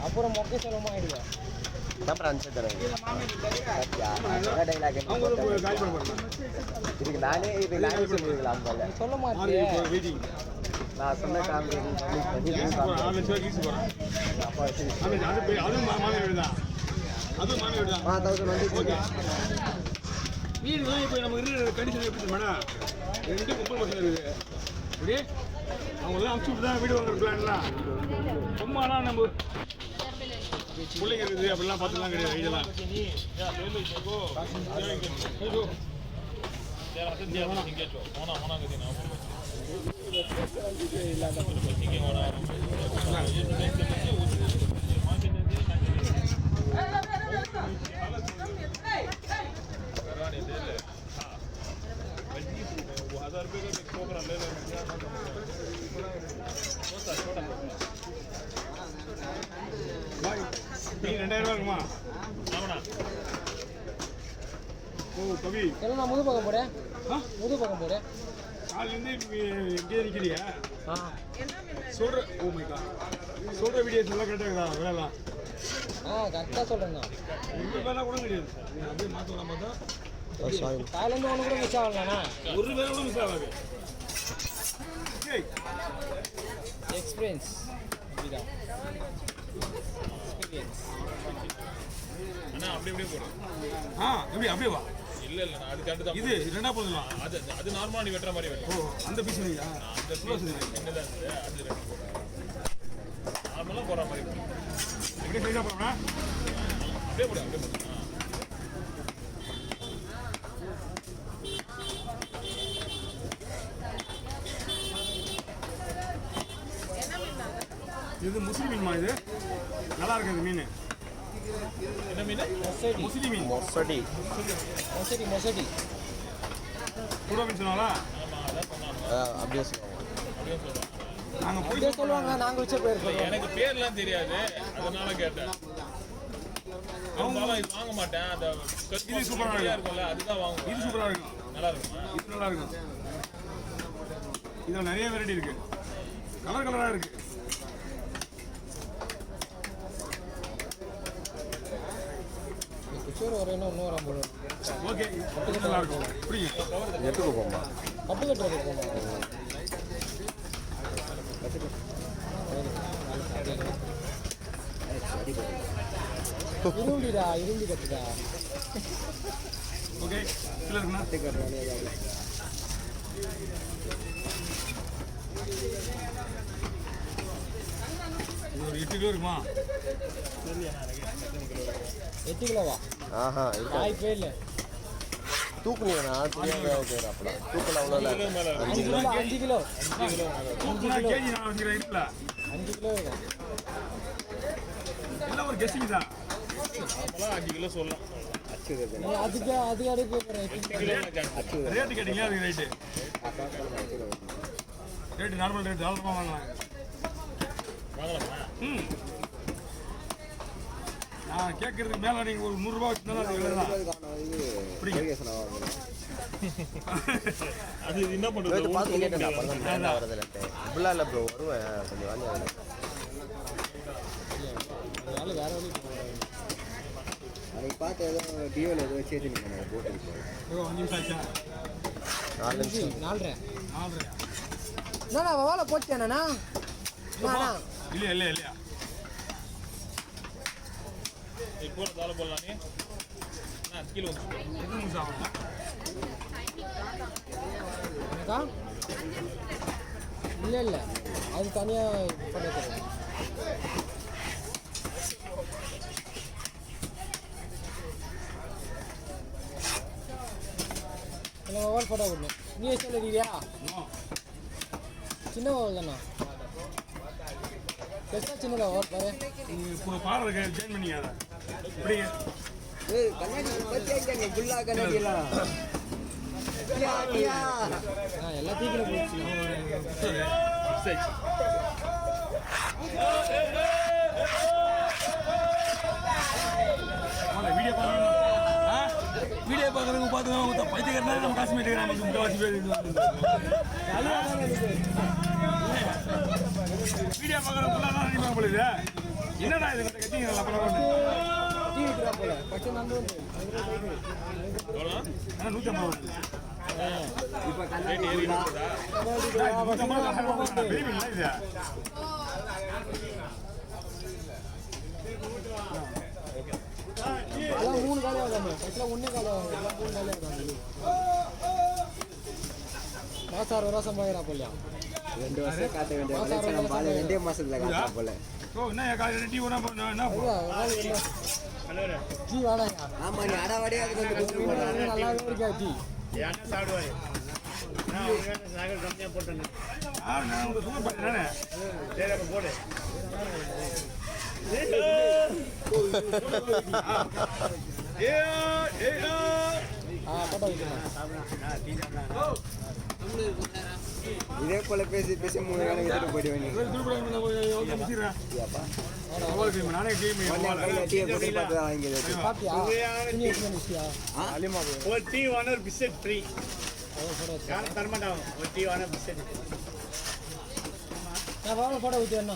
அப்புறம் மொக்க செலவமா ஆயிடுவா அப்புறம் அனுப்பிச்சு இதுக்கு நானே சொல்லிருக்கலாம் போல சொல்ல மாட்டேன் நான் சொன்ன காமெடி வீடு தான் இப்போ நமக்கு இருக்கிற கண்டிஷன் எப்படி மேடம் 2 30% இருக்குது இப்படி அவங்களாம் அனுப்பிச்சு விட்டு தான் வீடு வாங்குற பிளான்லாம் சும்மாலாம் நம்ம பிள்ளைங்க இருக்குது அப்படிலாம் பார்த்துலாம் கிடையாது இதெல்லாம் ₹2000 இருக்குமா? ஓ கவி நான் முது பக்கம் போறேன் முது பக்கம் போறேன் காலையிலேருந்து எங்கேயே நிற்கிறியா சொல்கிற ஓ மை காட் சொல்கிற வீடியோஸ் எல்லாம் கரெக்டாக இருக்குதா வேலைலாம் கரெக்டாக சொல்கிறேண்ணா எங்கள் வேலை கூட கிடையாது அப்படியே மாற்றலாம் பார்த்தா காலையிலேருந்து ஒன்று கூட மிஸ் ஆகலண்ணா ஒரு வேலை கூட மிஸ் ஆகாது எக்ஸ்பீரியன்ஸ் அப்படியே போடும் அப்படியே வா இல்ல அது கரெக்ட் தான் இது ரெண்டா போடலாம் அது நார்மலா நீ வெட்டுற மாதிரி வெட்டும் ஓ அந்த பீஸ் இல்லையா அந்த பீஸ் என்னதான் அது ரெண்டு போடுறேன் நார்மலா போற மாதிரி எப்படி சைஸா போறோம்னா அப்படியே போடு இது முஸ்லிம் மீன்மா இது நல்லா இருக்கு இந்த மீன் என்ன மீன் முஸ்லிம் மீன் மொசடி கூட மீன் சொன்னாங்களா அப்படியே சொல்லுவாங்க நாங்கள் போய் சொல்லுவாங்க நாங்கள் வச்ச பேர் எனக்கு பேர்லாம் தெரியாது அதனால கேட்டேன் அவங்க இது வாங்க மாட்டேன் அந்த இது சூப்பராக இருக்கும்ல அதுதான் வாங்குவேன் இது சூப்பராக இருக்கும் நல்லா இருக்குமா இது நல்லா இருக்கும் இதில் நிறைய வெரைட்டி இருக்கு கலராக இருக்கு கிஷோர் வரேன்னா இன்னும் ரொம்ப ஓகே நல்லா இருக்கும் புரியுங்க எட்டுக்கு போமா கட்டு கட்டுறது இரும்பிடா இரும்பி கட்டுடா ஓகே சில இருக்குண்ணா இது ஒரு 8 கிலோ இருக்குமா 8 கிலோவா ஆஹா வாய்ப்பே இல்லை தூக்குனீங்கண்ணா தெரியாத பேர் அப்பலாம் தூக்கல அவ்வளோ 5 கிலோ கேஜி நான் வச்சுக்கிறேன் இருக்குல்ல 5 கிலோ இருக்கும் எல்லாம் ஒரு கெஸ்டிங் தான் நார்மலா 5 கிலோ சொல்லலாம் அதுக்கு அடுக்கு ரேட்டு கேட்டீங்களா அதுக்கு ரேட்டு நார்மல் ரேட்டு தாராளமாக வாங்கலாம் வாங்கலாமா நான் கேட்கறதுக்கு மேலே நீங்கள் ஒரு ₹100 வச்சுருந்தா அது விலை தான் அது என்ன பண்ணுறது பார்த்து கேட்டேன் அப்புறம் வரதில்லைன்ட்டு இப்படிலாம் இல்லை ப்ரோ வருவேன் கொஞ்சம் வேலை வேற வழி அன்றைக்கி பார்த்து ஏதோ டியோவில் ஏதோ வச்சு நீங்கள் போட்டுக்கு 5 நிமிஷம் ஆச்சா 4 நிமிஷம் 4:30 4:30 என்னண்ணா வேலை போச்சேண்ணா இல்லையா இப்போ தாள போடலாம் நீ கீழே வந்து 2 நிமிஷம் ஆகும் எனக்கா இல்லை அது தனியாக பண்ண தெரியும் இல்லை மொபைல் ஃபோட்டோ கொடுணும் நீ வச்சு எழுதியா சின்ன மொபைல் தானே பெருசாக சின்னதா ஓவர் பாரு இப்போ பாரு ஜாயின் பண்ணிங்க அதை இப்படிங்க எல்லாத்தையும் போச்சு வீடியோ பார்க்குறவங்க பார்த்துக்கோங்க பைத்தியக்காரனா நம்ம காசு மேட்டுக்கிறாங்க முக்கால்வாசி பேர் வீடியோ பார்க்குறதுக்குள்ள தான் நினைப்பாங்க போல இது. என்னடா இது கட்டிங்க நல்லா பரவாயில்ல. டீ விற்கிறா போல பச்சை நண்டு வந்து எவ்வளோ? ஆனா 150 வருது. ரேட் ஏறி இருக்குதா? 150 பேபி இல்லை இது. எல்லாம் 3 காலி ஆகாம பச்சை 1 காலி ஆகும் எல்லாம் 3 காலி ஆகும் மாசார் வரசம் பாயிரா போலியா 2 வருஷம் காட்ட வேண்டிய கலெக்ஷன் பால் 2 மாசத்துல காட்டா போல. ஓ என்ன காலையில டீ ஒன்றா என்ன டீ வேணாயா ஆமா நீ அடாவடியா அதுக்கு வந்து குடுத்து போடுறாங்க. நல்லாவே இருக்கா டீ நான் உங்களுக்கு சுகர் பண்ணுறேன். சரி அப்போ போடு. போட்டோ வைக்கலாம் இதே போல பேசி பேசி 3 நாளைக்கு எடுத்து போயிடுவேன். நானே கேம் டீயை போட்டு பார்த்து தான் வாங்கியது. பாத்தியா நீ என்ன நினைச்சியா ஒரு டீ வாங்க ஒரு பிஸ்கட் ஃப்ரீ. யாரும் தரமாட்டாங்க. ஒரு டீ வாங்க பிஸ்கட். நான் வாங்க போட்டோ ஊற்றி என்ன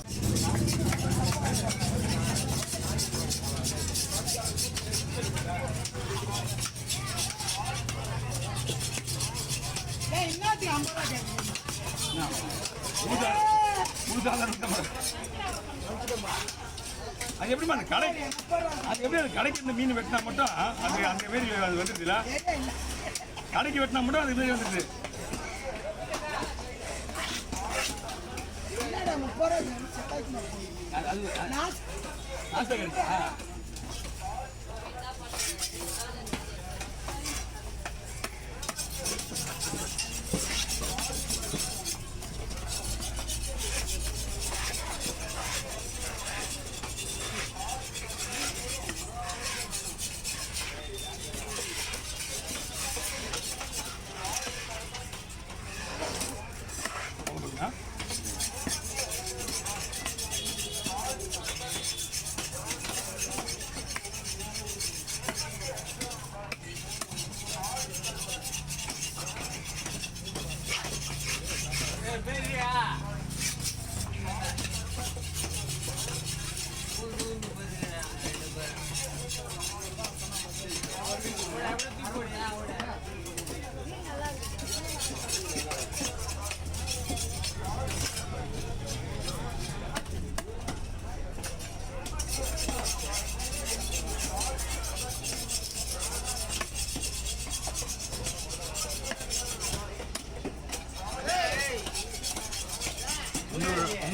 அது எப்படிமா அந்த கடை அது எப்படி அந்த கடைக்கு இந்த மீன் வெட்டினா மட்டும் அது அந்த மாரி அது வந்துடுதுல கடைக்கு வெட்டினா மட்டும் அது மாரி வந்துடுது. ஆசை கிடைச்சா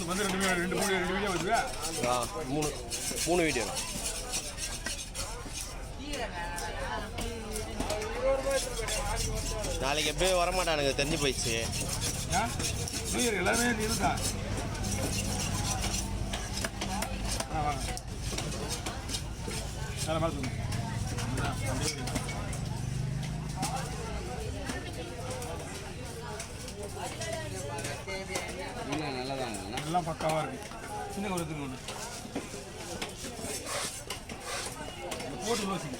வந்து 2 வீடியோ வருது. 3 வீடியோ. நாளைக்கு எப்பயும் வரமாட்டானுங்க தெரிஞ்சு போயிடுச்சு. எல்லாமே இதுதான். வாங்க நல்லா பார்த்துங்க. எல்லாம் பக்காவாக இருக்கு. சின்ன ஒரு ஒன்று போட்டு யோசிங்க.